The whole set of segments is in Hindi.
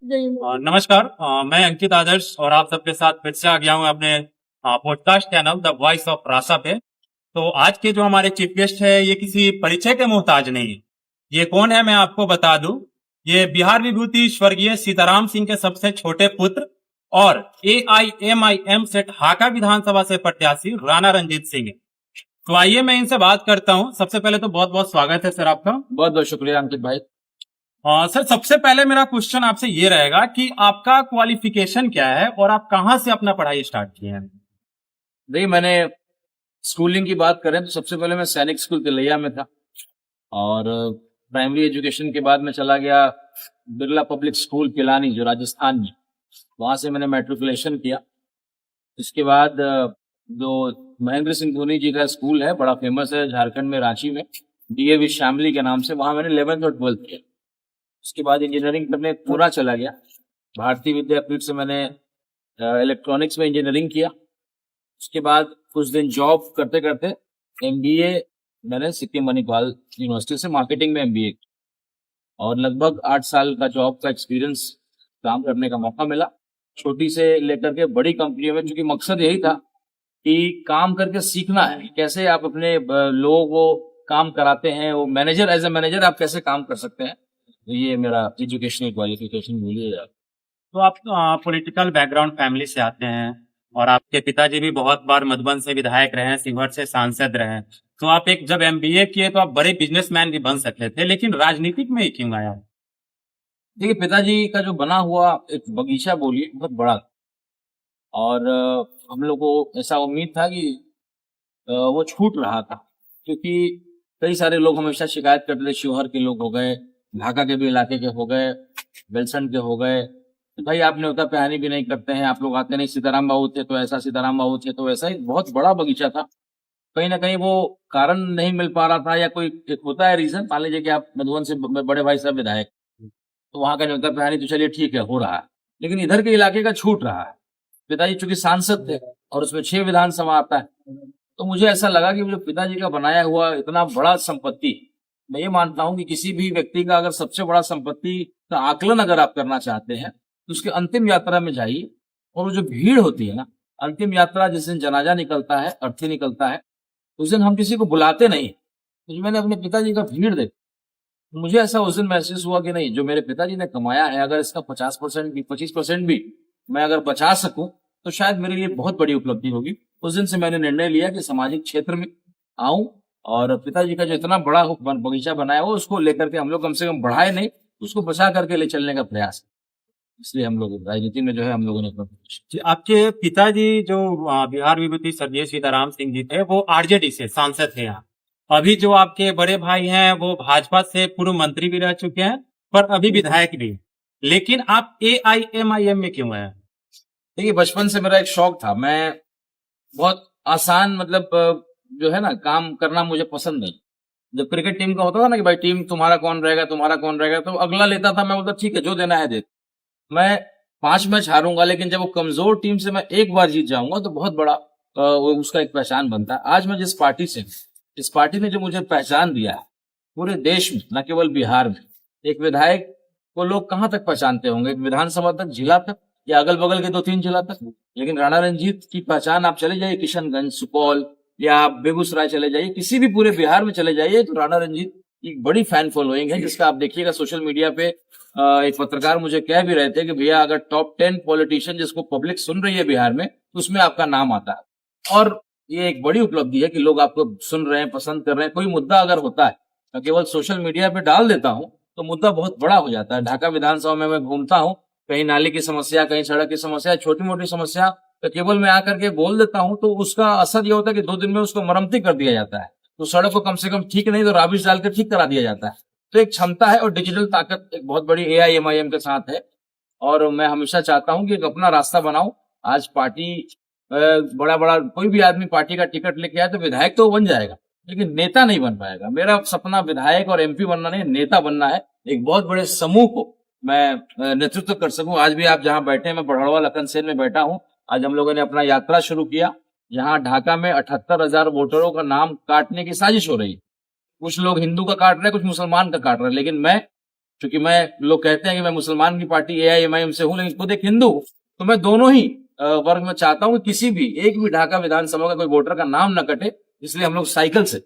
नमस्कार। मैं अंकित आदर्श और आप सबके साथ फिर से आ गया हूँ अपने podcast channel the voice of Rasa पे। तो आज के जो हमारे चीफ गेस्ट है ये किसी परिचय के मोहताज नहीं है। ये कौन है मैं आपको बता दूं। ये बिहार विभूति स्वर्गीय सीताराम सिंह के सबसे छोटे पुत्र और AIMIM से ढाका विधानसभा से प्रत्याशी राणा रंजीत सिंह है। तो आइए मैं इनसे बात करता हूँ। सबसे पहले तो बहुत बहुत स्वागत है सर आपका। बहुत बहुत शुक्रिया अंकित भाई। सर सबसे पहले मेरा क्वेश्चन आपसे ये रहेगा कि आपका क्वालिफिकेशन क्या है और आप कहाँ से अपना पढ़ाई स्टार्ट किए हैं। देखिए, मैंने स्कूलिंग की बात करें तो सबसे पहले मैं सैनिक स्कूल तिलैया में था और प्राइमरी एजुकेशन के बाद मैं चला गया बिरला पब्लिक स्कूल पिलानी जो राजस्थान में, वहां से मैंने मैट्रिकुलेशन किया। इसके बाद जो महेंद्र सिंह धोनी जी का स्कूल है, बड़ा फेमस है झारखंड में, रांची में, DAV श्यामली के नाम से, वहां मैंने 11th और 12th किया। उसके बाद इंजीनियरिंग करने पूरा चला गया। भारतीय विद्यापीठ से मैंने इलेक्ट्रॉनिक्स में इंजीनियरिंग किया। उसके बाद कुछ दिन जॉब करते करते MBA मैंने सिक्किम मणिपाल यूनिवर्सिटी से मार्केटिंग में MBA किया और लगभग 8 साल का जॉब का एक्सपीरियंस, काम करने का मौका मिला छोटी से लेकर के बड़ी कंपनियों में, क्योंकि मकसद यही था कि काम करके सीखना है, कैसे आप अपने लोगों को काम कराते हैं, वो मैनेजर, एज ए मैनेजर आप कैसे काम कर सकते हैं। तो ये मेरा एजुकेशनल क्वालिफिकेशन बोलिए। तो आप पॉलिटिकल बैकग्राउंड फैमिली से आते हैं और आपके पिताजी भी बहुत बार मधुबन से विधायक रहे हैं, शिवहर से सांसद रहे हैं। तो आप एक जब MBA किए तो आप बड़े बिजनेसमैन भी बन सकते थे, लेकिन राजनीतिक में ही क्यों आया। देखिए, पिताजी का जो बना हुआ एक बगीचा बोलिए बहुत बड़ा था और हम लोग को ऐसा उम्मीद था कि वो छूट रहा था, क्योंकि कई सारे लोग हमेशा शिकायत करते थे, शिवहर के लोग हो गए, ढाका के भी इलाके के हो गए, बेलसंड के हो गए, तो भाई आप न्योता पिहानी भी नहीं करते हैं, आप लोग आते नहीं, सीताराम बाबू थे तो ऐसा, सीताराम बाबू थे तो ऐसा। ही बहुत बड़ा बगीचा था, कहीं ना कहीं वो कारण नहीं मिल पा रहा था, या कोई एक होता है रीजन। मान लीजिए कि आप मधुबन से बड़े भाई साहब विधायक, तो वहां का न्योता पिहानी तो चलिए ठीक है, हो रहा है, लेकिन इधर के इलाके का छूट रहा है। पिताजी चूंकि सांसद थे और उसमें 6 विधानसभा आता है, तो मुझे ऐसा लगा कि जो पिताजी का बनाया हुआ इतना बड़ा संपत्ति, मैं ये मानता हूं कि किसी भी व्यक्ति का अगर सबसे बड़ा संपत्ति का आकलन अगर आप करना चाहते हैं तो उसके अंतिम यात्रा में जाइए, और वो जो भीड़ होती है ना, अंतिम यात्रा जिस दिन जनाजा निकलता है, अर्थी निकलता है, उस दिन हम किसी को बुलाते नहीं। तो मैंने अपने पिताजी का भीड़ देखा, मुझे ऐसा उस दिन महसूस हुआ कि नहीं, जो मेरे पिताजी ने कमाया है, अगर इसका 50% भी, 25% भी मैं अगर बचा सकूं तो शायद मेरे लिए बहुत बड़ी उपलब्धि होगी। उस दिन से मैंने निर्णय लिया कि सामाजिक क्षेत्र में आऊं, और पिताजी का जो इतना बड़ा बगीचा बनाया हो उसको लेकर के हम लोग कम से कम बढ़ाए नहीं, उसको बचा करके ले चलने का प्रयास। इसलिए हम लोग राजनीति में जो है हम लोगों ने आपके पिताजी जो बिहार विभूति स्वर्गीय सीताराम सिंह जी थे वो RJD से सांसद थे यहाँ। अभी जो आपके बड़े भाई हैं वो भाजपा से पूर्व मंत्री भी रह चुके हैं पर अभी विधायक भी, लेकिन आप AIMIM में क्यों हैं। देखिए, बचपन से मेरा एक शौक था, मैं बहुत आसान, मतलब जो है ना, काम करना मुझे पसंद नहीं। जब क्रिकेट टीम का होता था ना कि भाई टीम तुम्हारा कौन रहेगा, तुम्हारा कौन रहेगा, तो अगला लेता था, मैं बोलता ठीक है जो देना है दे। मैं 5 मैच हारूंगा, लेकिन जब वो कमजोर टीम से मैं एक बार जीत जाऊंगा तो बहुत बड़ा वो उसका एक पहचान बनता है। आज मैं जिस पार्टी से, इस पार्टी ने जो मुझे पहचान दिया है पूरे देश में, न केवल बिहार में, एक विधायक को लोग कहाँ तक पहचानते होंगे, एक विधानसभा तक, जिला तक, या अगल बगल के 2-3 जिला तक, लेकिन राणा रंजीत की पहचान आप चले जाइए किशनगंज, सुपौल, या आप बेगूसराय चले जाइए, किसी भी पूरे बिहार में चले जाइए, तो राणा रंजीत की बड़ी फैन फॉलोइंग है, जिसका आप देखिएगा सोशल मीडिया पे। एक पत्रकार मुझे कह भी रहे थे कि भैया अगर टॉप 10 पॉलिटिशियन जिसको पब्लिक सुन रही है बिहार में, उसमें आपका नाम आता है। और ये एक बड़ी उपलब्धि है कि लोग आपको सुन रहे हैं, पसंद कर रहे हैं। कोई मुद्दा अगर होता है, मैं केवल सोशल मीडिया पे डाल देता हूँ तो मुद्दा बहुत बड़ा हो जाता है। ढाका विधानसभा में मैं घूमता हूँ, कहीं नाली की समस्या, कहीं सड़क की समस्या, छोटी मोटी समस्या, तो केवल मैं आकर के बोल देता हूँ तो उसका असर ये होता है कि 2 दिन में उसको मरम्मती कर दिया जाता है। तो सड़क को कम से कम ठीक नहीं तो राबिश डालकर ठीक करा दिया जाता है। तो एक क्षमता है, और डिजिटल ताकत एक बहुत बड़ी AIMIM के साथ है, और मैं हमेशा चाहता हूं कि एक अपना रास्ता बनाऊं। आज पार्टी बड़ा बड़ा कोई भी आदमी पार्टी का टिकट लेके आए तो विधायक तो बन जाएगा, लेकिन नेता नहीं बन पाएगा। मेरा सपना विधायक और MP बनना नहीं, नेता बनना है। एक बहुत बड़े समूह को मैं नेतृत्व कर सकूं। आज भी आप जहां बैठे हैं, मैं बड़हड़वा लखन सेन में बैठा हूं। आज हम लोगों ने अपना यात्रा शुरू किया, जहां ढाका में 78,000 वोटरों का नाम काटने की साजिश हो रही है। कुछ लोग हिंदू का काट रहे हैं, कुछ मुसलमान का काट रहे हैं, लेकिन मैं क्योंकि मैं, लोग कहते हैं कि मैं मुसलमान की पार्टी AIMIM से हूं, लेकिन खुद एक हिंदू हूं, तो मैं दोनों ही वर्ग में चाहता हूं कि किसी भी एक भी ढाका विधानसभा का कोई वोटर का नाम न कटे। इसलिए हम लोग साइकिल से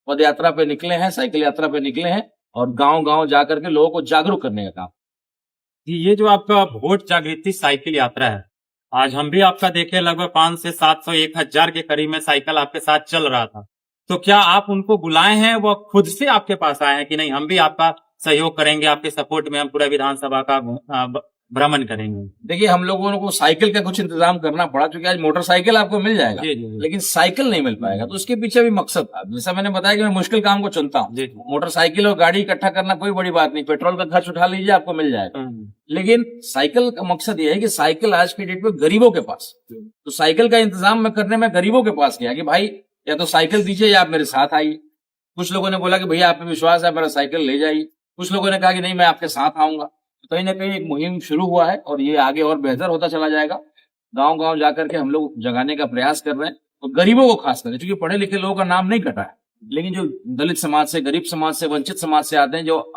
पद यात्रा पे निकले हैं, साइकिल यात्रा पे निकले हैं, और गांव गांव जाकर के लोगों को जागरूक करने का काम। ये जो आपका वोट जागृति साइकिल यात्रा है, आज हम भी आपका देखे लगभग 500 से 700 1000 के करीब में साइकिल आपके साथ चल रहा था। तो क्या आप उनको बुलाए हैं, वो खुद से आपके पास आए हैं कि नहीं हम भी आपका सहयोग करेंगे, आपके सपोर्ट में हम पूरा विधानसभा का भ्रमण करेंगे? देखिए, हम लोगों को साइकिल का कुछ इंतजाम करना पड़ा, क्योंकि आज मोटरसाइकिल आपको मिल जाएगा, जी, जी, जी। लेकिन साइकिल नहीं मिल पाएगा। तो उसके पीछे भी मकसद था। जैसा मैंने बताया कि मैं मुश्किल काम को चुनता हूँ। जी। मोटरसाइकिल और गाड़ी इकट्ठा करना कोई बड़ी बात नहीं, पेट्रोल का खर्च उठा लीजिए, आपको मिल जाएगा। लेकिन साइकिल का मकसद यह है कि साइकिल आज की डेट में गरीबों के पास, तो साइकिल का इंतजाम मैं करने में गरीबों के पास गया कि भाई या तो साइकिल दीजिए या आप मेरे साथ आइए। कुछ लोगों ने बोला कि भैया आप पे विश्वास है, मेरा साइकिल ले जाइए। कुछ लोगों ने कहा कि नहीं, मैं आपके साथ आऊंगा। तो कहीं ना कहीं एक मुहिम शुरू हुआ है, और ये आगे और बेहतर होता चला जाएगा। गांव गांव जाकर के हम लोग जगाने का प्रयास कर रहे हैं, और गरीबों को खास करके, क्योंकि पढ़े लिखे लोगों का नाम नहीं कटा है, लेकिन जो दलित समाज से, गरीब समाज से, वंचित समाज से आते हैं, जो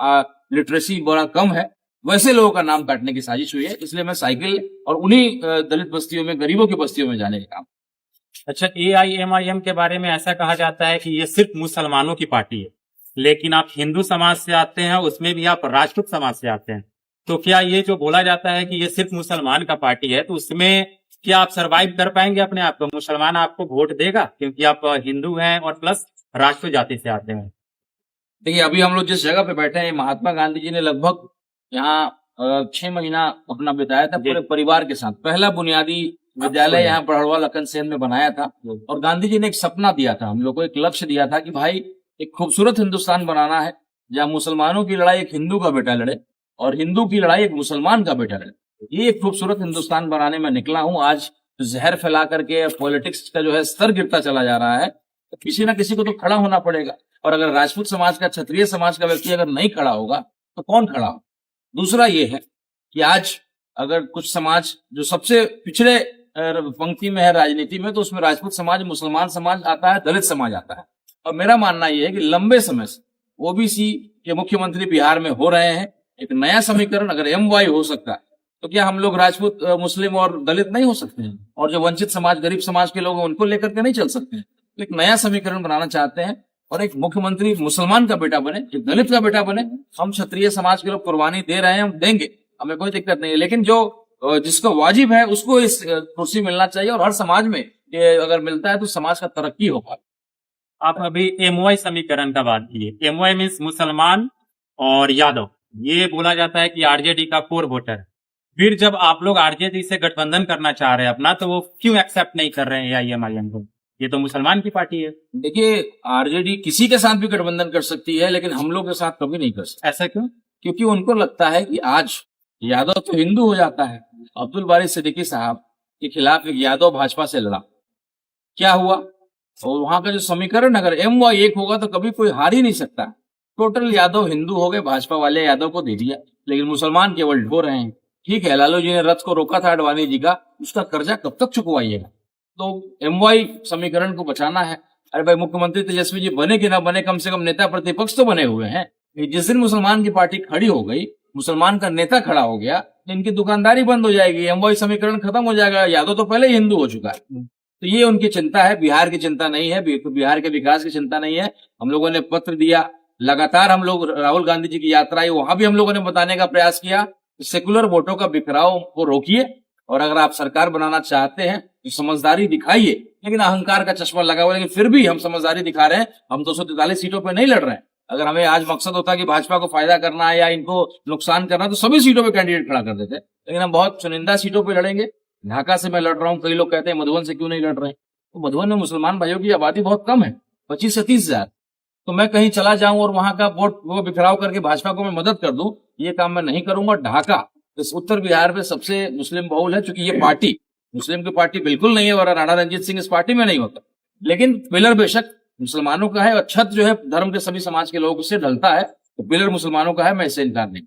लिटरेसी बड़ा कम है, वैसे लोगों का नाम काटने की साजिश हुई है। इसलिए मैं साइकिल और उन्हीं दलित बस्तियों में, गरीबों की बस्तियों में जाने का काम। अच्छा, AIMIM के बारे में ऐसा कहा जाता है कि ये सिर्फ मुसलमानों की पार्टी है, लेकिन आप हिंदू समाज से आते हैं, उसमें भी आप राजपूत समाज से आते हैं। तो क्या ये जो बोला जाता है कि ये सिर्फ मुसलमान का पार्टी है, तो उसमें क्या आप सरवाइव कर पाएंगे अपने आप को? मुसलमान आपको वोट देगा क्योंकि आप हिंदू हैं और प्लस राजपूत जाति से आते हैं? देखिए, अभी हम लोग जिस जगह पे बैठे हैं, महात्मा गांधी जी ने लगभग यहाँ 6 महीना अपना बिताया था पूरे परिवार के साथ। पहला बुनियादी विद्यालय यहाँ बड़हड़वा लखनसेन में बनाया था, और गांधी जी ने एक सपना दिया था, हम लोग को एक लक्ष्य दिया था कि भाई एक खूबसूरत हिंदुस्तान बनाना है, जहाँ मुसलमानों की लड़ाई एक हिंदू का बेटा लड़े और हिंदू की लड़ाई एक मुसलमान का बेटा लड़े। ये एक खूबसूरत हिंदुस्तान बनाने में निकला हूँ। आज जहर फैला करके पॉलिटिक्स का जो है स्तर गिरता चला जा रहा है, तो किसी ना किसी को तो खड़ा होना पड़ेगा। और अगर राजपूत समाज का, क्षत्रिय समाज का व्यक्ति अगर नहीं खड़ा होगा तो कौन खड़ा हो? दूसरा ये है कि आज अगर कुछ समाज जो सबसे पिछड़े पंक्ति में है राजनीति में, तो उसमें राजपूत समाज, मुसलमान समाज आता है, दलित समाज आता है। और मेरा मानना यह है कि लंबे समय से OBC के मुख्यमंत्री बिहार में हो रहे हैं। एक नया समीकरण अगर MY हो सकता है, तो क्या हम लोग राजपूत, मुस्लिम और दलित नहीं हो सकते हैं? और जो वंचित समाज, गरीब समाज के लोग हैं, उनको लेकर के नहीं चल सकते हैं? तो एक नया समीकरण बनाना चाहते हैं, और एक मुख्यमंत्री मुसलमान का बेटा बने, एक दलित का बेटा बने। हम क्षत्रिय समाज के लोग कुर्बानी दे रहे हैं, हम देंगे, हमें कोई दिक्कत नहीं है। लेकिन जो जिसको वाजिब है उसको इस कुर्सी मिलना चाहिए, और हर समाज में ये अगर मिलता है तो समाज का तरक्की हो पाए। आप अभी MY समीकरण का बात किए। MY मीन्स मुसलमान और यादव। ये बोला जाता है कि RJD का कोर वोटर है। फिर जब आप लोग RJD से गठबंधन करना चाह रहे हैं अपना, तो वो क्यों एक्सेप्ट नहीं कर रहे हैं AIMIM को? ये तो मुसलमान की पार्टी है। देखिए, RJD किसी के साथ भी गठबंधन कर सकती है, लेकिन हम लोग के साथ कभी नहीं कर सकते। ऐसा क्यों? क्योंकि उनको लगता है कि आज यादव तो हिंदू हो जाता है। अब्दुल बारी सिद्दीकी साहब के खिलाफ एक यादव भाजपा से लड़ा, क्या हुआ? और वहां का जो समीकरण, अगर MY एक होगा तो कभी कोई हार ही नहीं सकता। टोटल यादव हिंदू हो गए, भाजपा वाले यादव को दे दिया, लेकिन मुसलमान केवल ढो रहे हैं। ठीक है, लालू जी ने रथ को रोका था अडवाणी जी का, उसका कर्जा कब तक चुकवाइएगा? तो MY समीकरण को बचाना है। अरे भाई, मुख्यमंत्री तेजस्वी जी बने कि ना बने, कम से कम नेता प्रतिपक्ष तो बने हुए हैं। जिस दिन मुसलमान की पार्टी खड़ी हो गई, मुसलमान का नेता खड़ा हो गया, तो इनकी दुकानदारी बंद हो जाएगी, MY समीकरण खत्म हो जाएगा। यादव तो पहले ही हिंदू हो चुका है। तो ये उनकी चिंता है, बिहार की चिंता नहीं है, बिहार के विकास की चिंता नहीं है। हम लोगों ने पत्र दिया, लगातार हम लोग, राहुल गांधी जी की यात्रा आई, वहां भी हम लोगों ने बताने का प्रयास किया, सेकुलर वोटों का बिखराव को रोकिए, और अगर आप सरकार बनाना चाहते हैं तो समझदारी दिखाइए, लेकिन अहंकार का चश्मा लगा हुआ। लेकिन फिर भी हम समझदारी दिखा रहे हैं। हम 243 सीटों पर नहीं लड़ रहे हैं। अगर हमें आज मकसद होता कि भाजपा को फायदा करना है या इनको नुकसान करना, तो सभी सीटों पे कैंडिडेट खड़ा कर देते। लेकिन हम बहुत चुनिंदा सीटों पे लड़ेंगे। ढाका से मैं लड़ रहा हूँ, कई लोग कहते हैं मधुबन से क्यों नहीं लड़ रहे? तो मधुबन में मुसलमान भाइयों की आबादी बहुत कम है, 25 से 30 हजार। तो मैं कहीं चला जाऊं और वहां का वोट वो बिखराव करके भाजपा को मैं मदद कर दूं, ये काम मैं नहीं करूंगा। ढाका इस उत्तर बिहार में सबसे मुस्लिम बहुल है, क्योंकि ये पार्टी मुस्लिम की पार्टी बिल्कुल नहीं है, और राणा रंजीत सिंह इस पार्टी में नहीं होता। लेकिन पिलर बेशक मुसलमानों का है, और छत जो है धर्म के सभी समाज के लोगों से ढलता है, तो पिलर मुसलमानों का है, मैं इससे इनकार नहीं।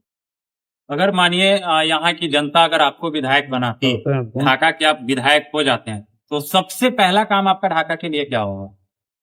अगर मानिए यहाँ की जनता अगर आपको विधायक बनाती है, ढाका के आप विधायक हो जाते हैं, तो सबसे पहला काम आपका ढाका के लिए क्या होगा?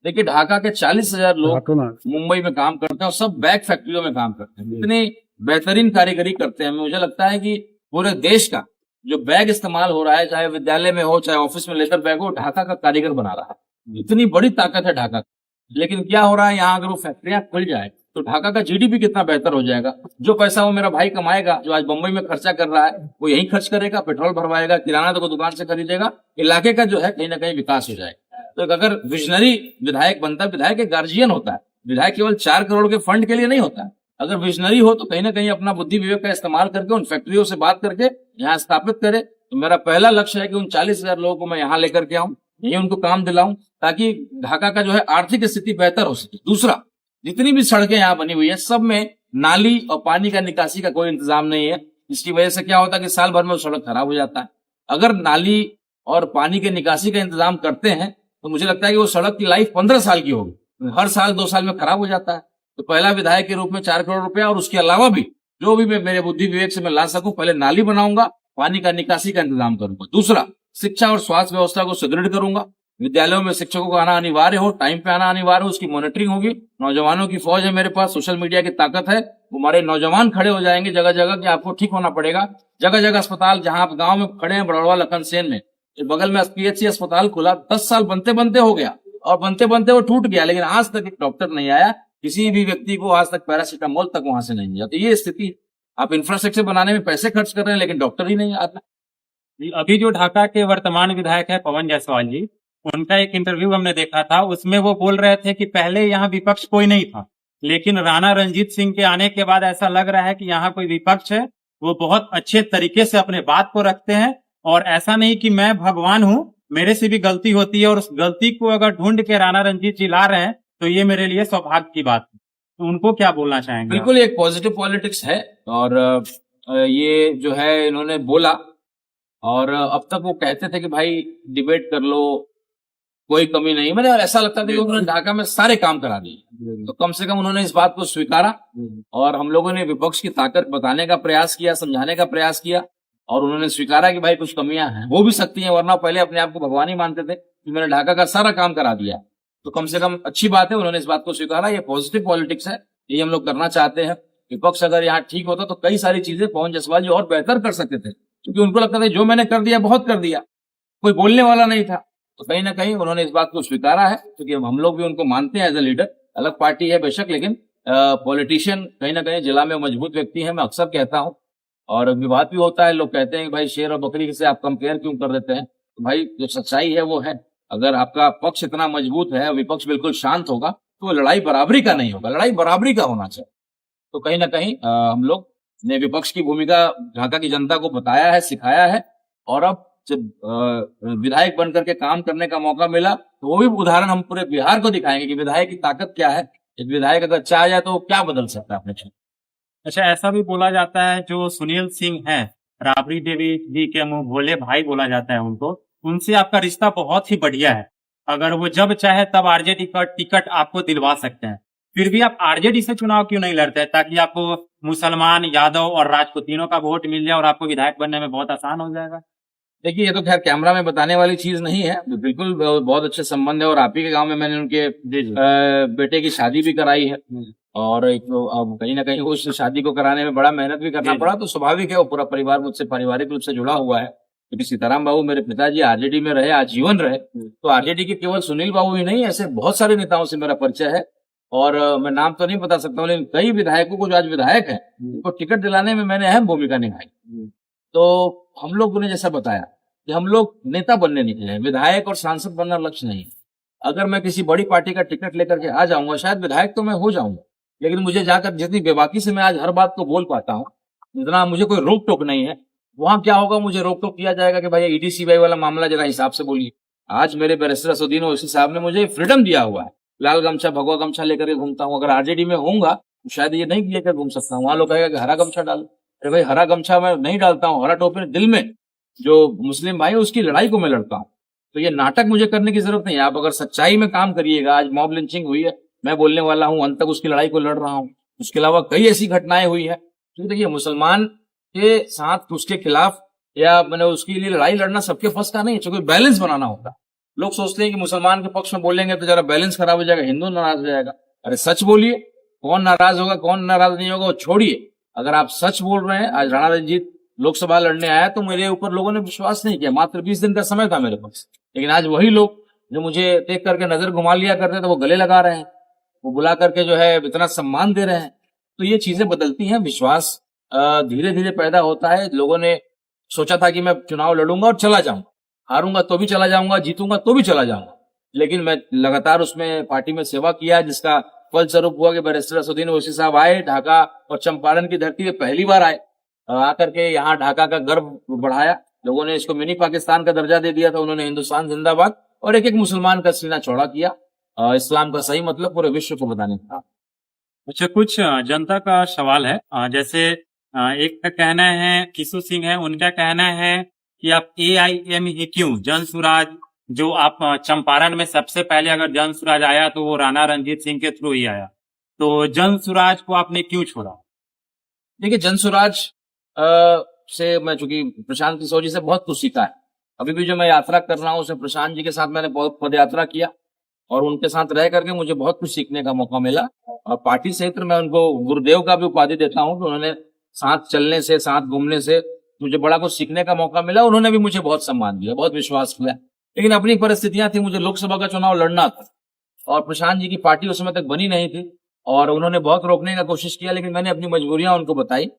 देखिए, ढाका के 40,000 लोग मुंबई में काम करते हैं, और सब बैग फैक्ट्रियों में काम करते हैं। इतनी बेहतरीन कारीगरी करते हैं। मुझे लगता है कि पूरे देश का जो बैग इस्तेमाल हो रहा है, चाहे विद्यालय में हो चाहे ऑफिस में लेकर बैग हो, ढाका का कारीगर बना रहा है। इतनी बड़ी ताकत है ढाका की। लेकिन क्या हो रहा है यहाँ, अगर वो फैक्ट्रियां खुल जाए तो ढाका का जीडीपी कितना बेहतर हो जाएगा। जो पैसा वो मेरा भाई कमाएगा, जो आज बंबई में खर्चा कर रहा है, वो यहीं खर्च करेगा, पेट्रोल भरवाएगा, किराना तो दुकान से खरीदेगा, इलाके का जो है कहीं ना कहीं विकास हो जाएगा। तो अगर विजनरी विधायक बनता है, विधायक एक गार्जियन होता है, विधायक केवल 4 करोड़ के फंड के लिए नहीं होता है। अगर विजनरी हो तो कहीं ना कहीं अपना बुद्धि विवेक का इस्तेमाल करके उन फैक्ट्रियों से बात करके यहाँ स्थापित करे। तो मेरा पहला लक्ष्य है कि उन 40,000 लोगों को मैं यहाँ लेकर के आऊं, यही उनको काम दिलाऊं, ताकि ढाका का जो है आर्थिक स्थिति बेहतर हो सके। दूसरा, जितनी भी सड़कें यहाँ बनी हुई है, सब में नाली और पानी का निकासी का कोई इंतजाम नहीं है। इसकी वजह से क्या होता है कि साल भर में वो सड़क खराब हो जाता है। अगर नाली और पानी के निकासी का इंतजाम करते हैं तो मुझे लगता है कि वो सड़क की लाइफ 15 साल की होगी। हर साल 2 साल में खराब हो जाता है। तो पहला विधायक के रूप में 4 करोड़ रुपया, और उसके अलावा भी जो भी मैं मेरे बुद्धि विवेक से मैं ला सकूं, पहले नाली बनाऊंगा, पानी का निकासी का इंतजाम करूंगा। दूसरा, शिक्षा और स्वास्थ्य व्यवस्था को सुदृढ़ करूंगा। विद्यालयों में शिक्षकों को आना अनिवार्य हो, टाइम पे आना अनिवार्य हो, उसकी मॉनिटरिंग होगी। नौजवानों की फौज है मेरे पास, सोशल मीडिया की ताकत है, हमारे नौजवान खड़े हो जाएंगे जगह जगह कि आपको ठीक होना पड़ेगा। जगह जगह अस्पताल, जहां आप गांव में खड़े हैं बड़ौवा लखन सेन में, बगल में पीएचसी अस्पताल खुला, 10 साल बनते बनते हो गया, और बनते बनते वो टूट गया, लेकिन आज तक एक डॉक्टर नहीं आया, किसी भी व्यक्ति को आज तक पैरासीटामोल तक वहां से नहीं दिया। तो ये स्थिति, आप इंफ्रास्ट्रक्चर बनाने में पैसे खर्च कर रहे हैं लेकिन डॉक्टर ही नहीं आता। अभी जो ढाका के वर्तमान विधायक है पवन जायसवाल जी, उनका एक इंटरव्यू हमने देखा था, उसमें वो बोल रहे थे कि पहले यहाँ विपक्ष कोई नहीं था, लेकिन राणा रणजीत सिंह के आने के बाद ऐसा लग रहा है कि यहाँ कोई विपक्ष है। वो बहुत अच्छे तरीके से अपने बात को रखते हैं, और ऐसा नहीं कि मैं भगवान हूँ, मेरे से भी गलती होती है, और उस गलती को अगर ढूंढ के राणा रणजीत जी ला रहे हैं तो ये मेरे लिए सौभाग्य की बात है। तो उनको क्या बोलना चाहेंगे? बिल्कुल, एक पॉजिटिव पॉलिटिक्स है, और ये जो है इन्होंने बोला, और अब तक वो कहते थे कि भाई डिबेट कर लो, कोई कमी नहीं। मैंने ऐसा लगता था कि उन्होंने ढाका में सारे काम करा दिए, तो कम से कम उन्होंने इस बात को स्वीकारा, और हम लोगों ने विपक्ष की ताकत बताने का प्रयास किया, समझाने का प्रयास किया, और उन्होंने स्वीकारा कि भाई कुछ कमियां हैं, वो भी सकती हैं, वरना पहले अपने आप को भगवान ही मानते थे कि मैंने ढाका का सारा काम करा दिया। तो कम से कम अच्छी बात है, उन्होंने इस बात को स्वीकारा। ये पॉजिटिव पॉलिटिक्स है, ये हम लोग करना चाहते हैं। विपक्ष अगर यहाँ ठीक होता तो कई सारी चीजें पवन जायसवाल जी और बेहतर कर सकते थे, क्योंकि उनको लगता था जो मैंने कर दिया बहुत कर दिया, कोई बोलने वाला नहीं था। तो कहीं ना कहीं उन्होंने इस बात को स्वीकारा है, क्योंकि हम लोग भी उनको मानते हैं एज ए लीडर। अलग पार्टी है बेशक, लेकिन पॉलिटिशियन कहीं ना कहीं जिला में मजबूत व्यक्ति है, मैं अक्सर कहता हूँ। और विवाद भी होता है, लोग कहते हैं कि भाई शेर और बकरी से आप कंपेयर क्यों कर देते हैं। तो भाई जो सच्चाई है वो है, अगर आपका पक्ष इतना मजबूत है, विपक्ष बिल्कुल शांत होगा, तो लड़ाई बराबरी का नहीं होगा, लड़ाई बराबरी का होना चाहिए। तो कहीं ना कहीं हम लोग ने विपक्ष की भूमिका ढाका की जनता को बताया है, सिखाया है, और अब जब विधायक बनकर के काम करने का मौका मिला तो वो भी उदाहरण हम पूरे बिहार को दिखाएंगे कि विधायक की ताकत क्या है। एक विधायक अगर चाह जाए तो क्या बदल सकता है अपने क्षेत्र। अच्छा, ऐसा भी बोला जाता है जो सुनील सिंह है, राबड़ी देवी जी के मुंह भोले भाई बोला जाता है उनको, उनसे आपका रिश्ता बहुत ही बढ़िया है। अगर वो जब चाहे तब आरजेडी का टिकट आपको दिलवा सकते हैं, फिर भी आप आरजेडी से चुनाव क्यों नहीं लड़ते, ताकि आपको मुसलमान, यादव और राजपूत तीनों का वोट मिल जाए और आपको विधायक बनने में बहुत आसान हो जाएगा? देखिए, ये तो खैर कैमरा में बताने वाली चीज नहीं है, बिल्कुल बहुत अच्छे संबंध है, और आप ही के गांव में मैंने उनके बेटे की शादी भी कराई है, और एक तो अब कहीं ना कहीं उस शादी को कराने में बड़ा मेहनत भी करना पड़ा। तो स्वाभाविक है, वो पूरा परिवार मुझसे पारिवारिक रूप से जुड़ा हुआ है, क्योंकि सीताराम बाबू मेरे पिताजी आरजेडी में रहे, आजीवन रहे। तो आरजेडी के केवल सुनील बाबू ही नहीं, ऐसे बहुत सारे नेताओं से मेरा परिचय है, और मैं नाम तो नहीं बता सकता हूँ, लेकिन कई विधायकों को जो आज विधायक है उनको टिकट दिलाने में मैंने अहम भूमिका निभाई। तो हम लोगों ने जैसा बताया कि हम लोग नेता बनने निकले हैं, विधायक और सांसद बनना लक्ष्य नहीं है। अगर मैं किसी बड़ी पार्टी का टिकट लेकर के आ जाऊंगा, शायद विधायक तो मैं हो जाऊंगा, लेकिन मुझे जाकर जितनी बेबाकी से मैं आज हर बात को बोल पाता हूँ, जितना मुझे कोई रोक टोक नहीं है, वहां क्या होगा, मुझे रोक टोक किया जाएगा कि भाई ईडी सीबीआई वाला मामला जरा हिसाब से बोलिए। आज मेरे बैरिस्टर असदुद्दीन ओवैसी साहब ने मुझे फ्रीडम दिया हुआ है, लाल गमछा भगवा गमछा लेकर के घूमता हूँ। अगर आरजेडी में होऊंगा तो शायद ये नहीं लेकर घूम सकता हूँ। वहां लोग कहेगा कि हरा गमछा डालो, अरे भाई हरा गमछा मैं नहीं डालता हूँ, हरा टोपी दिल में जो मुस्लिम भाई है उसकी लड़ाई को मैं लड़ता हूँ। तो ये नाटक मुझे करने की जरूरत नहीं है। आप अगर सच्चाई में काम करिएगा, आज मॉब लिंचिंग हुई है, मैं बोलने वाला हूँ, अंत तक उसकी लड़ाई को लड़ रहा हूँ। उसके अलावा कई ऐसी घटनाएं हुई है, तो देखिए मुसलमान के साथ उसके खिलाफ या मैंने उसके लिए लड़ाई लड़ना सबके फर्स्ट का नहीं है, क्योंकि बैलेंस बनाना होता है। लोग सोचते हैं कि मुसलमान के पक्ष में बोलेंगे तो जरा बैलेंस खराब हो जाएगा, हिंदू नाराज हो जाएगा। अरे सच बोलिए, कौन नाराज होगा कौन नाराज नहीं होगा वो छोड़िए। अगर आप सच बोल रहे हैं, आज राणा रंजीत लोकसभा लड़ने आया तो मेरे ऊपर लोगों ने विश्वास नहीं किया, मात्र 20 दिन का समय था मेरे पास। लेकिन आज वही लोग जो मुझे देख करके नजर घुमा लिया करते थे वो गले लगा रहे हैं, वो बुला करके जो है इतना सम्मान दे रहे हैं। तो ये चीजें बदलती हैं, विश्वास धीरे धीरे पैदा होता है। लोगों ने सोचा था कि मैं चुनाव लड़ूंगा और चला जाऊंगा, हारूंगा तो भी चला जाऊंगा, जीतूंगा तो भी चला जाऊंगा, लेकिन मैं लगातार उसमें पार्टी में सेवा किया, जिसका फलस्वरूप हुआ कि बैरिस्टर असदुद्दीन ओवैसी साहब आए, ढाका और चंपारण की धरती पे पहली बार आए, आकर के यहाँ ढाका का गर्व बढ़ाया। लोगों ने इसको मिनी पाकिस्तान का दर्जा दे दिया था, उन्होंने हिंदुस्तान जिंदाबाद और एक एक मुसलमान का सीना चौड़ा किया, इस्लाम का सही मतलब पूरे विश्व को बताने का। अच्छा, कुछ जनता का सवाल है। जैसे एक का कहना है, किशु सिंह है, उनका कहना है कि आप AIM जन सुराज, जो आप चंपारण में सबसे पहले अगर जन सुराज आया तो वो राणा रंजीत सिंह के थ्रू ही आया, तो जन सुराज को आपने क्यों छोड़ा? देखिए, जन सुराज से मैं चूंकि प्रशांत किशोर जी से बहुत कुछ सीखा है। अभी भी जो मैं यात्रा कर रहा हूँ उसमें प्रशांत जी के साथ मैंने बहुत पद यात्रा किया और उनके साथ रह करके मुझे बहुत कुछ सीखने का मौका मिला। और पार्टी क्षेत्र में उनको गुरुदेव का भी उपाधि देता हूँ, तो उन्होंने साथ चलने से, साथ घूमने से मुझे बड़ा कुछ सीखने का मौका मिला। उन्होंने भी मुझे बहुत सम्मान दिया, बहुत विश्वास किया, लेकिन अपनी परिस्थितियां थी, मुझे लोकसभा का चुनाव लड़ना था और प्रशांत जी की पार्टी उस समय तक बनी नहीं थी और उन्होंने बहुत रोकने का कोशिश किया, लेकिन मैंने अपनी मजबूरियां उनको बताई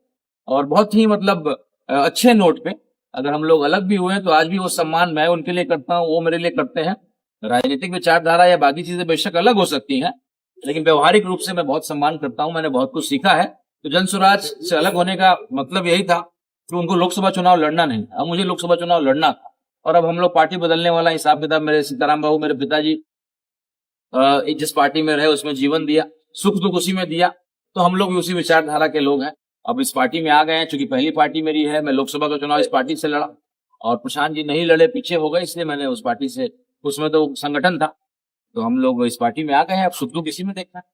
और बहुत ही मतलब अच्छे नोट पे, अगर हम लोग अलग भी हुए तो आज भी वो सम्मान मैं उनके लिए करता हूँ, वो मेरे लिए करते हैं। राजनीतिक विचारधारा या बाकी चीजें बेशक अलग हो सकती हैं, लेकिन व्यवहारिक रूप से मैं बहुत सम्मान करता हूँ, मैंने बहुत कुछ सीखा है। तो जन सुराज से अलग होने का मतलब यही था कि उनको लोकसभा चुनाव लड़ना नहीं, अब मुझे लोकसभा चुनाव लड़ना था। और अब हम लोग पार्टी बदलने वाला हिसाब किताब, मेरे सीताराम बाबू मेरे पिताजी जिस पार्टी में रहे उसमें जीवन दिया, सुख दुख उसी में दिया, तो हम लोग भी उसी विचारधारा के लोग हैं। अब इस पार्टी में आ गए हैं, चूंकि पहली पार्टी मेरी है, मैं लोकसभा का चुनाव इस पार्टी से लड़ा और प्रशांत जी नहीं लड़े, पीछे हो गए, इसलिए मैंने उस पार्टी से, उसमें तो संगठन था, तो हम लोग इस पार्टी में आ गए हैं, अब सुख दुख इसी में देखना है।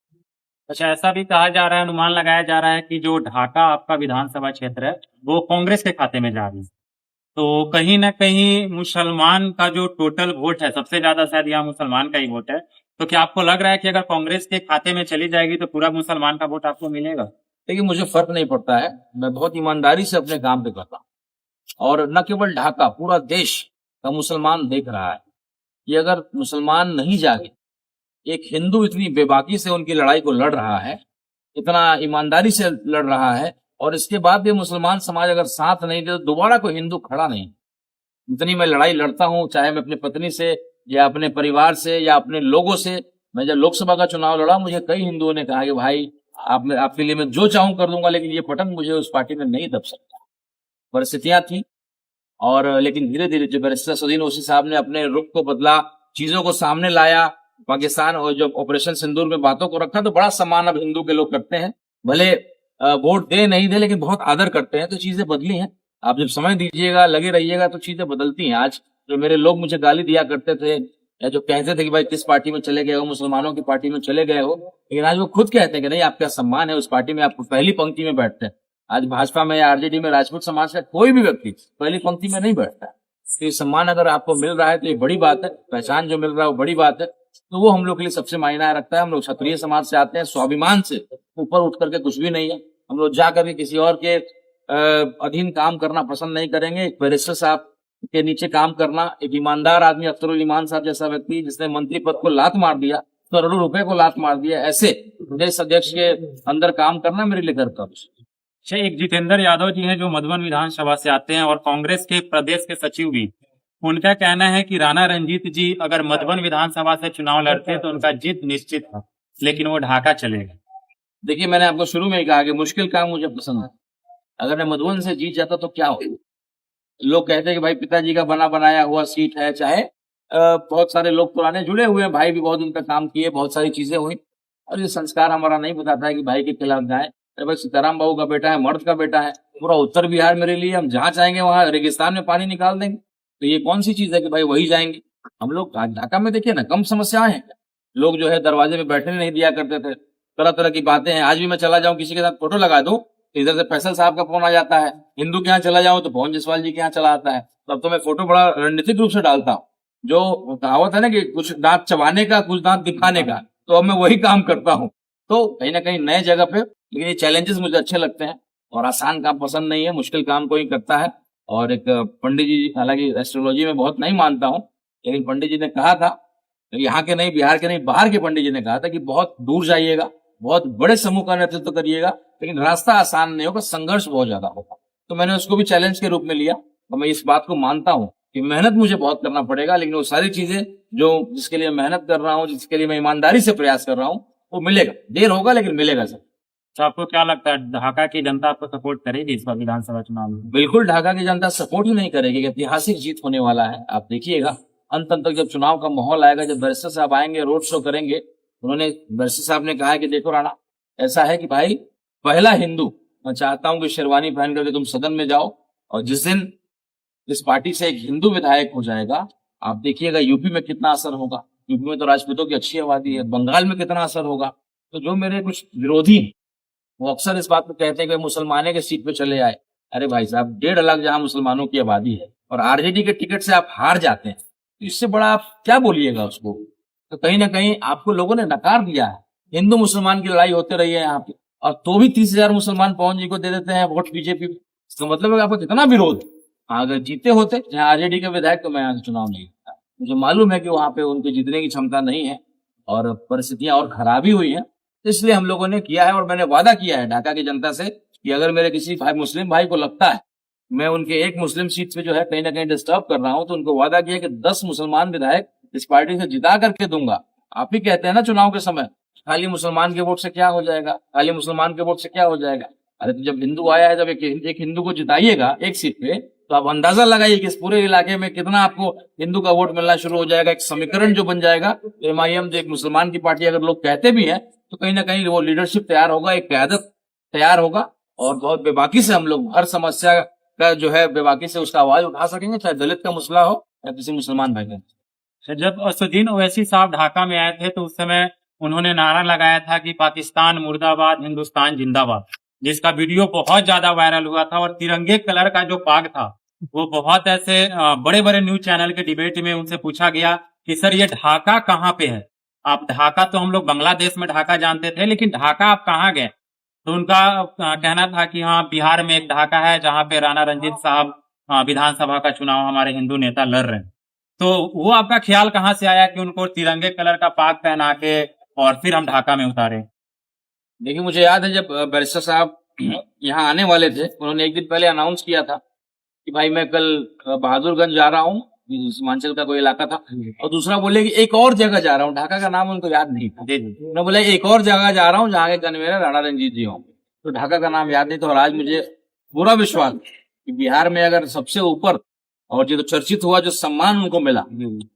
अच्छा, ऐसा भी कहा जा रहा है, अनुमान लगाया जा रहा है कि जो ढाका आपका विधानसभा क्षेत्र है वो कांग्रेस के खाते में जा रही है, तो कहीं ना कहीं मुसलमान का जो टोटल वोट है, सबसे ज्यादा शायद यहाँ मुसलमान का ही वोट है, तो क्या आपको लग रहा है कि अगर कांग्रेस के खाते में चली जाएगी तो पूरा मुसलमान का वोट आपको मिलेगा? देखिए, मुझे फर्क नहीं पड़ता है, मैं बहुत ईमानदारी से अपने काम पे करता हूँ और न केवल ढाका, पूरा देश का मुसलमान देख रहा है कि अगर मुसलमान नहीं जागे, एक हिंदू इतनी बेबाकी से उनकी लड़ाई को लड़ रहा है, इतना ईमानदारी से लड़ रहा है, और इसके बाद भी मुसलमान समाज अगर साथ नहीं दे तो दोबारा कोई हिंदू खड़ा नहीं। इतनी मैं लड़ाई लड़ता हूँ, चाहे मैं अपनी पत्नी से या अपने परिवार से या अपने लोगों से। मैं जब लोकसभा का चुनाव लड़ा, मुझे कई हिंदुओं ने कहा कि भाई आपके लिए मैं जो चाहूं कर दूंगा, लेकिन ये पटन मुझे उस पार्टी में नहीं दब सकता। परिस्थितियां थी, और लेकिन धीरे धीरे जब बैरिस्टर असदुद्दीन ओवैसी साहब ने अपने रुख को बदला, चीजों को सामने लाया, पाकिस्तान और जब ऑपरेशन सिंदूर में बातों को रखा, तो बड़ा सम्मान अब हिंदू के लोग करते हैं, भले वोट दे नहीं दे, लेकिन बहुत आदर करते हैं। तो चीजें बदली हैं, आप जब समय दीजिएगा, लगे रहिएगा, तो चीजें बदलती हैं। आज जो मेरे लोग मुझे गाली दिया करते थे या जो कहते थे कि भाई किस पार्टी में चले गए हो, मुसलमानों की पार्टी में चले गए हो, लेकिन आज वो खुद कहते हैं कि नहीं, आपका सम्मान है, उस पार्टी में आप पहली पंक्ति में बैठते हैं। आज भाजपा में या आरजेडी में राजपूत समाज का कोई भी व्यक्ति पहली पंक्ति में नहीं बैठता है। तो ये सम्मान अगर आपको मिल रहा है तो ये बड़ी बात है, पहचान जो मिल रहा है वो बड़ी बात है, तो वो हम लोग के लिए सबसे मायना रखता है। हम लोग क्षत्रिय समाज से आते हैं, स्वाभिमान से ऊपर उठ करके कुछ भी नहीं है। हम लोग जा करके किसी और के अधीन काम करना पसंद नहीं करेंगे। एक बैरिस्टर साहब के नीचे काम करना, एक ईमानदार आदमी अख्तरुल ईमान साहब जैसा व्यक्ति जिसने मंत्री पद को लात मार दिया, करोड़ों रुपए को लात मार दिया, ऐसे प्रदेश अध्यक्ष के अंदर काम करना मेरे लिए गर्व का विषय। अच्छा, एक जितेंद्र यादव जी हैं जो मधुबन विधानसभा से आते हैं और कांग्रेस के प्रदेश के सचिव भी, उनका कहना है कि राणा रंजीत जी अगर मधुबन विधानसभा से चुनाव लड़ते हैं तो उनका जीत निश्चित है, लेकिन वो ढाका चलेगा। देखिए, मैंने आपको शुरू में ही कहा कि मुश्किल काम मुझे पसंद है। अगर मैं मधुबन से जीत जाता तो क्या होगा? लोग कहते हैं कि भाई पिताजी का बना बनाया हुआ सीट है, चाहे बहुत सारे लोग पुराने जुड़े हुए हैं, भाई भी बहुत उनका काम किए, बहुत सारी चीजें हुई, और ये संस्कार हमारा नहीं बताता है कि भाई के खिलाफ जाए। अरे भाई, सीताराम बाबू का बेटा है, मर्द का बेटा है, पूरा उत्तर बिहार मेरे लिए, हम जहाँ चाहेंगे वहां रेगिस्तान में पानी निकाल देंगे, तो ये कौन सी चीज है कि भाई वही जाएंगे? हम लोग ढाका में देखिए ना, कम समस्याएं हैं, लोग जो है दरवाजे में बैठने नहीं दिया करते थे, तरह तरह की बातें हैं। आज भी मैं चला जाऊं किसी के साथ फोटो लगा दूं तो इधर से फैसल साहब का फोन आ जाता है, हिंदू के यहाँ चला जाऊं तो पवन जायसवाल जी के यहाँ चला आता है। तो अब तो मैं फोटो बड़ा रणनीतिक रूप से डालता हूँ, जो कहावत है ना कि कुछ दांत चबाने का, कुछ दांत दिखाने का, तो अब मैं वही काम करता हूँ। तो कहीं ना कहीं नए जगह पे, लेकिन ये चैलेंजेस मुझे अच्छे लगते हैं और आसान काम पसंद नहीं है, मुश्किल काम कोई करता है। और एक पंडित जी, हालांकि एस्ट्रोलॉजी में बहुत नहीं मानता हूँ, लेकिन पंडित जी ने कहा था, यहाँ के नहीं, बिहार के नहीं, बाहर के पंडित जी ने कहा था कि बहुत दूर जाइएगा, बहुत बड़े समूह का नेतृत्व करिएगा, लेकिन रास्ता आसान नहीं होगा, संघर्ष बहुत ज्यादा होगा। तो मैंने उसको भी चैलेंज के रूप में लिया और मैं इस बात को मानता हूँ कि मेहनत मुझे बहुत करना पड़ेगा, लेकिन वो सारी चीजें जो जिसके लिए मेहनत कर रहा हूँ, जिसके लिए मैं ईमानदारी से प्रयास कर रहा हूँ, वो मिलेगा। देर होगा लेकिन मिलेगा सर। तो आपको क्या लगता है, ढाका की जनता आपको सपोर्ट करेगी इस बार विधानसभा चुनाव में? बिल्कुल ढाका की जनता सपोर्ट ही नहीं करेगी, ऐतिहासिक जीत होने वाला है। आप देखिएगा अंत तक जब चुनाव का माहौल आएगा, जब बैरिस्टर साहब आएंगे, रोड शो करेंगे, उन्होंने, बैरिस्टर साहब ने कहा है कि देखो राणा, ऐसा है कि भाई पहला हिंदू, मैं चाहता हूं कि शेरवानी पहन करके तुम सदन में जाओ, और जिस दिन इस पार्टी से एक हिंदू विधायक हो जाएगा, आप देखिएगा यूपी में कितना असर होगा। यूपी में तो राजपूतों की अच्छी आबादी है, बंगाल में कितना असर होगा। तो जो मेरे कुछ विरोधी हैं, वो अक्सर इस बात को कहते हैं कि मुसलमाने के सीट पे चले आए। अरे भाई साहब, 1.5 लाख जहां मुसलमानों की आबादी है और आरजेडी के टिकट से आप हार जाते हैं, तो इससे बड़ा आप क्या बोलिएगा उसको। तो कहीं ना कहीं आपको लोगों ने नकार दिया है। हिंदू मुसलमान की लड़ाई होते रही है यहाँ पे, और तो भी 30,000 मुसलमान पवन जी को दे देते हैं वोट बीजेपी। इसका मतलब है कि आपको कितना विरोध। अगर जीते होते जहाँ आरजेडी के विधायक, तो मैं यहाँ से चुनाव नहीं जीता। मुझे मालूम है कि वहां पे उनके जीतने की क्षमता नहीं है और परिस्थितियां और खराबी हुई है, इसलिए हम लोगों ने किया है। और मैंने वादा किया है ढाका की जनता से कि अगर मेरे किसी भाई मुस्लिम भाई को लगता है मैं उनके एक मुस्लिम सीट पे जो है कहीं ना कहीं डिस्टर्ब कर रहा हूं, तो उनको वादा किया कि 10 मुसलमान विधायक इस पार्टी से जिता करके दूंगा। आप ही कहते हैं ना चुनाव के समय, खाली मुसलमान के वोट से क्या हो जाएगा, खाली मुसलमान के वोट से क्या हो जाएगा। अरे तो जब हिंदू आया है, जब एक हिंदू को जिताइएगा एक सीट पे, तो आप अंदाजा लगाइए कि इस पूरे इलाके में कितना आपको हिंदू का वोट मिलना शुरू हो जाएगा। एक समीकरण जो बन जाएगा, एमआईएम जो एक मुसलमान की पार्टी अगर लोग कहते भी है, तो कहीं ना कहीं वो लीडरशिप तैयार होगा, एक क़यादत तैयार होगा, और बहुत बेबाकी से हम लोग हर समस्या का जो है बेबाकी से उसका आवाज उठा सकेंगे, चाहे दलित का मसला हो या किसी मुसलमान भाई का। जब असदुद्दीन ओवैसी साहब ढाका में आए थे, तो उस समय उन्होंने नारा लगाया था कि पाकिस्तान मुर्दाबाद, हिंदुस्तान जिंदाबाद, जिसका वीडियो बहुत ज्यादा वायरल हुआ था। और तिरंगे कलर का जो पाग था, वो बहुत ऐसे बड़े बड़े न्यूज चैनल के डिबेट में उनसे पूछा गया कि सर ये ढाका कहाँ पे है, आप ढाका तो हम लोग बांग्लादेश में ढाका जानते थे, लेकिन ढाका आप कहाँ गए। तो उनका कहना था कि हाँ, बिहार में एक ढाका है जहाँ पे राणा रंजीत साहब विधानसभा का चुनाव हमारे हिंदू नेता लड़ रहे हैं। तो वो आपका ख्याल कहाँ से आया कि उनको तिरंगे कलर का पाग पहना के और फिर हम ढाका में उतारे? देखिए, मुझे याद है जब बैरिस्टर साहब यहाँ आने वाले थे, उन्होंने एक दिन पहले अनाउंस किया था कि भाई मैं कल बहादुरगंज जा रहा हूँ, सीमांचल का कोई इलाका था, और दूसरा बोले कि एक और जगह जा रहा हूँ, ढाका का नाम उनको याद नहीं था। उन्होंने बोला एक और जगह जा रहा हूँ जहाँ के कन्वीनर राणा रंजीत जी होंगे, तो ढाका का नाम याद नहीं था। और आज मुझे पूरा विश्वास कि बिहार में अगर सबसे ऊपर और जो चर्चित हुआ जो सम्मान उनको मिला,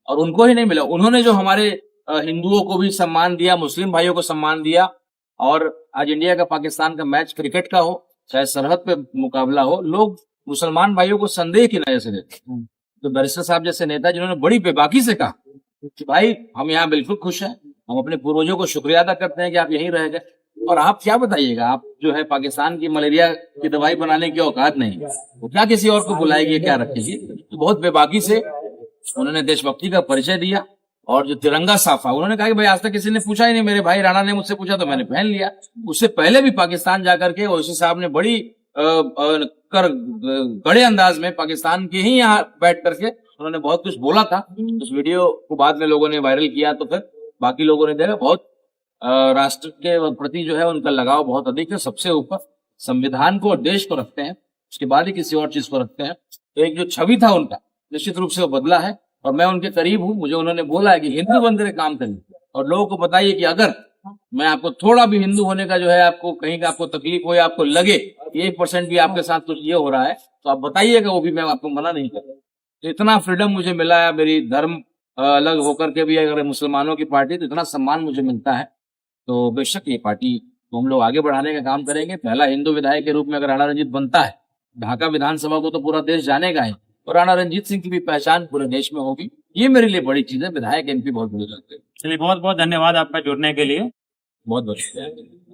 और उनको ही नहीं मिला, उन्होंने जो हमारे हिंदुओं को भी सम्मान दिया, मुस्लिम भाइयों को सम्मान दिया, और आज इंडिया का पाकिस्तान का मैच क्रिकेट का हो, चाहे सरहद पे मुकाबला हो, लोग मुसलमान भाइयों को संदेह की नजर से देखते। तो बैरिस्टर साहब जैसे नेता जिन्होंने बड़ी बेबाकी से कहा कि भाई हम यहाँ बिल्कुल खुश हैं, हम अपने पूर्वजों को शुक्रिया अदा करते हैं कि आप यहीं रह गए, और आप क्या बताइएगा, आप जो है पाकिस्तान की मलेरिया की दवाई बनाने की औकात नहीं, वो क्या किसी और को बुलाएगी, क्या रखेगी। तो बहुत बेबाकी से उन्होंने देशभक्ति का परिचय दिया। और जो तिरंगा साफा, उन्होंने कहा कि भाई आज तक किसी ने पूछा ही नहीं, मेरे भाई राणा ने मुझसे पूछा तो मैंने पहन लिया। उससे पहले भी पाकिस्तान जाकर के ओवैसी साहब ने बड़ी बड़े अंदाज में पाकिस्तान के ही यहाँ बैठ करके उन्होंने बहुत कुछ बोला था। उस वीडियो को बाद में लोगों ने वायरल किया, तो फिर बाकी लोगों ने देखा बहुत राष्ट्र के प्रति जो है उनका लगाव बहुत अधिक है। सबसे ऊपर संविधान को और देश को रखते हैं, उसके बाद ही किसी और चीज को रखते हैं। तो एक जो छवि था उनका, निश्चित रूप से वो बदला है, और मैं उनके करीब हूँ। मुझे उन्होंने बोला है कि हिंदू बन के काम करिए, और लोगों को बताइए कि अगर मैं आपको थोड़ा भी हिंदू होने का जो है आपको कहीं का आपको तकलीफ हो या आपको लगे 1% भी आपके साथ कुछ ये हो रहा है, तो आप बताइएगा, वो भी मैं आपको मना नहीं करूँ। तो इतना फ्रीडम मुझे मिला है, मेरी धर्म अलग होकर के भी अगर मुसलमानों की पार्टी, तो इतना सम्मान मुझे मिलता है। तो बेशक ये पार्टी को हम लोग आगे बढ़ाने का काम करेंगे। पहला हिंदू विधायक के रूप में अगर राणा रंजीत बनता है, ढाका विधानसभा को तो पूरा देश जानेगा है, और राणा रंजीत सिंह की भी पहचान पूरे देश में होगी। ये मेरे लिए बड़ी चीज है। विधायक एमपी बहुत बड़ी बात है। चलिए, बहुत बहुत धन्यवाद आपका जुड़ने के लिए। बहुत बहुत शुक्रिया।